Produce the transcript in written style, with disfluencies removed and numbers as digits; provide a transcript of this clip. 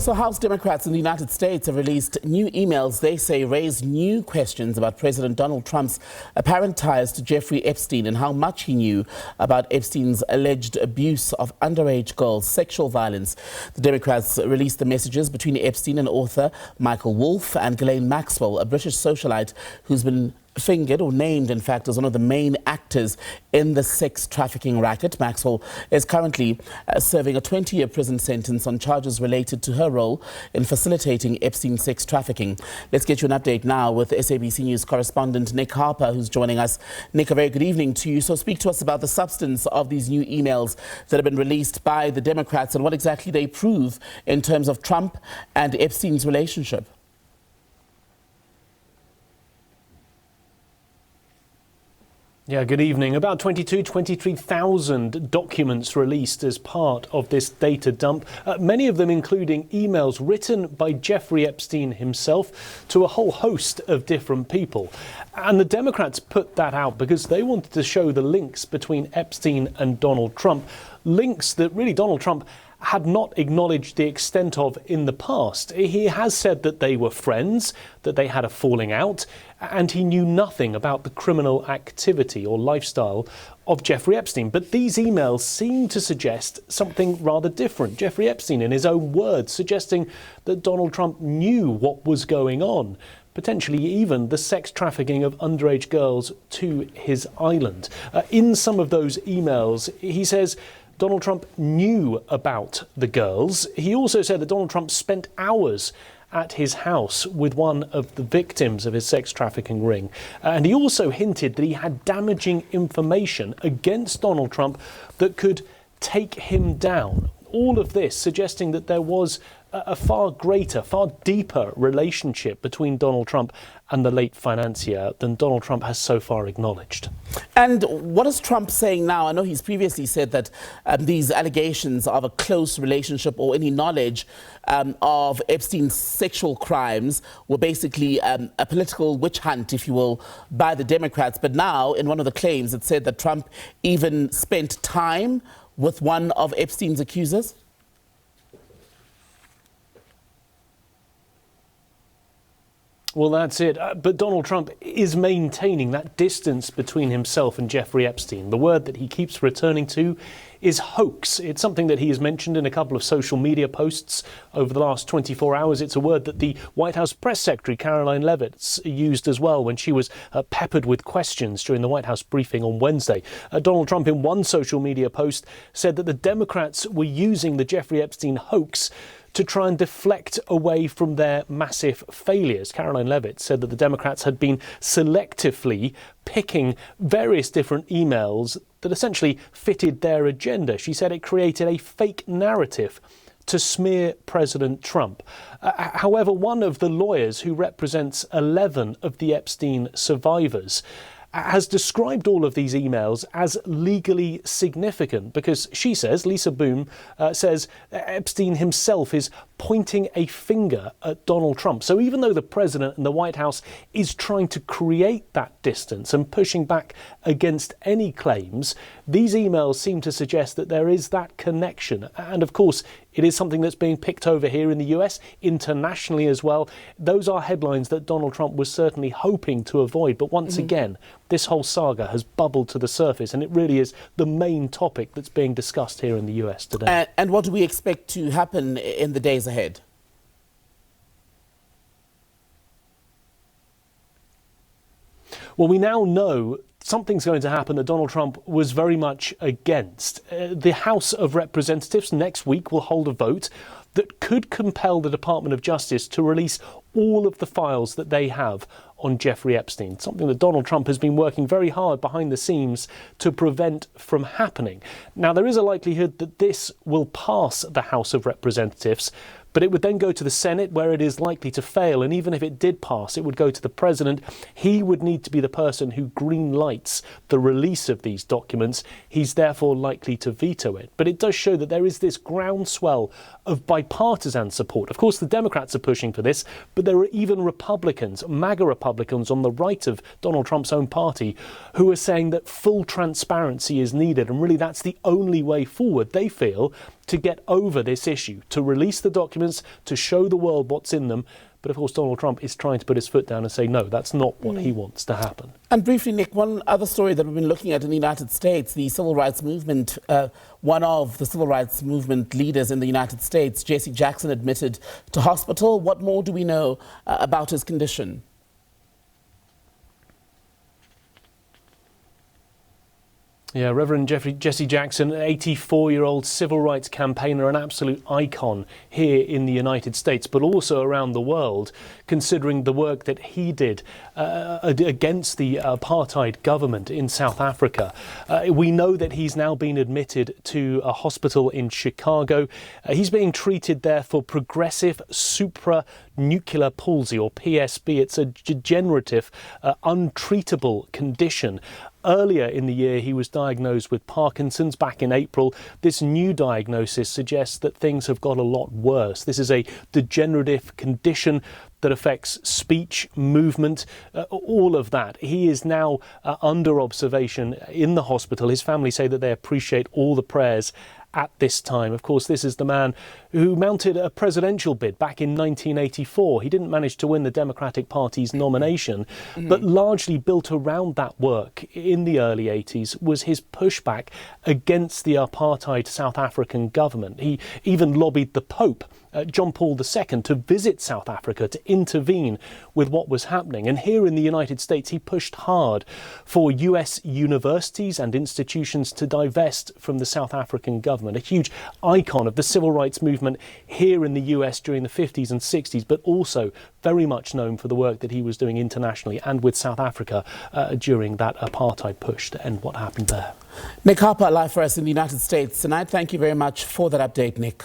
So House Democrats in the United States have released new emails they say raise new questions about President Donald Trump's apparent ties to Jeffrey Epstein and how much he knew about Epstein's alleged abuse of underage girls, sexual violence. The Democrats released the messages between Epstein and author Michael Wolff and Ghislaine Maxwell, a British socialite who's been fingered or named, in fact, as one of the main actors in the sex trafficking racket. Maxwell is currently serving a 20-year prison sentence on charges related to her role in facilitating Epstein sex trafficking. Let's get you an update now with SABC News correspondent Nick Harper, who's joining us. Nick, a very good evening to you. So speak to us about the substance of these new emails that have been released by the Democrats and what exactly they prove in terms of Trump and Epstein's relationship. Yeah, good evening. About 23,000 documents released as part of this data dump, many of them including emails written by Jeffrey Epstein himself to a whole host of different people. And the Democrats put that out because they wanted to show the links between Epstein and Donald Trump, links that really Donald Trump had not acknowledged the extent of in the past. He has said that they were friends, that they had a falling out, and he knew nothing about the criminal activity or lifestyle of Jeffrey Epstein. But these emails seem to suggest something rather different. Jeffrey Epstein, in his own words, suggesting that Donald Trump knew what was going on, potentially even the sex trafficking of underage girls to his island. In some of those emails, he says Donald Trump knew about the girls. He also said that Donald Trump spent hours at his house with one of the victims of his sex trafficking ring. And he also hinted that he had damaging information against Donald Trump that could take him down. All of this suggesting that there was a far greater, far deeper relationship between Donald Trump and the late financier than Donald Trump has so far acknowledged. And what is Trump saying now? I know he's previously said that these allegations of a close relationship or any knowledge of Epstein's sexual crimes were basically a political witch hunt, if you will, by the Democrats. But now, in one of the claims, it said that Trump even spent time with one of Epstein's accusers. Well, that's it. But Donald Trump is maintaining that distance between himself and Jeffrey Epstein. The word that he keeps returning to is hoax. It's something that he has mentioned in a couple of social media posts over the last 24 hours. It's a word that the White House press secretary, Caroline Leavitt, used as well when she was peppered with questions during the White House briefing on Wednesday. Donald Trump, in one social media post, said that the Democrats were using the Jeffrey Epstein hoax to try and deflect away from their massive failures. Caroline Leavitt said that the Democrats had been selectively picking various different emails that essentially fitted their agenda. She said it created a fake narrative to smear President Trump. However, one of the lawyers who represents 11 of the Epstein survivors has described all of these emails as legally significant because she says, Lisa Boom says, Epstein himself is pointing a finger at Donald Trump. So even though the president and the White House is trying to create that distance and pushing back against any claims, these emails seem to suggest that there is that connection. And of course, it is something that's being picked over here in the US, internationally as well. Those are headlines that Donald Trump was certainly hoping to avoid. But once again, this whole saga has bubbled to the surface, and it really is the main topic that's being discussed here in the US today. And what do we expect to happen in the days ahead? Well, we now know something's going to happen that Donald Trump was very much against. The House of Representatives next week will hold a vote that could compel the Department of Justice to release all of the files that they have on Jeffrey Epstein, something that Donald Trump has been working very hard behind the scenes to prevent from happening. Now, there is a likelihood that this will pass the House of Representatives, but it would then go to the Senate, where it is likely to fail. And even if it did pass, it would go to the president. He would need to be the person who green lights the release of these documents. He's therefore likely to veto it. But it does show that there is this groundswell of bipartisan support. Of course, the Democrats are pushing for this, but there are even Republicans, MAGA Republicans on the right of Donald Trump's own party, who are saying that full transparency is needed. And really, that's the only way forward, they feel, to get over this issue, to release the documents, to show the world what's in them. But of course, Donald Trump is trying to put his foot down and say, no, that's not what he wants to happen. And briefly, Nick, one other story that we've been looking at in the United States, the civil rights movement, one of the civil rights movement leaders in the United States, Jesse Jackson, admitted to hospital. What more do we know about his condition? Yeah, Reverend Jesse Jackson, an 84-year-old civil rights campaigner, an absolute icon here in the United States, but also around the world, considering the work that he did against the apartheid government in South Africa. We know that he's now been admitted to a hospital in Chicago. He's being treated there for progressive supranuclear palsy, or PSP. It's a degenerative, untreatable condition. Earlier in the year, he was diagnosed with Parkinson's back in April. This new diagnosis suggests that things have got a lot worse. This is a degenerative condition that affects speech, movement, all of that. He is now under observation in the hospital. His family say that they appreciate all the prayers at this time. Of course, this is the man who mounted a presidential bid back in 1984. He didn't manage to win the Democratic Party's nomination, but largely built around that work in the early 80s was his pushback against the apartheid South African government. He even lobbied the Pope, John Paul II, to visit South Africa to intervene with what was happening. And here in the United States, he pushed hard for US universities and institutions to divest from the South African government, a huge icon of the civil rights movement here in the US during the 50s and 60s, but also very much known for the work that he was doing internationally and with South Africa during that apartheid push to end what happened there. Nick Harper, live for us in the United States tonight. Thank you very much for that update, Nick.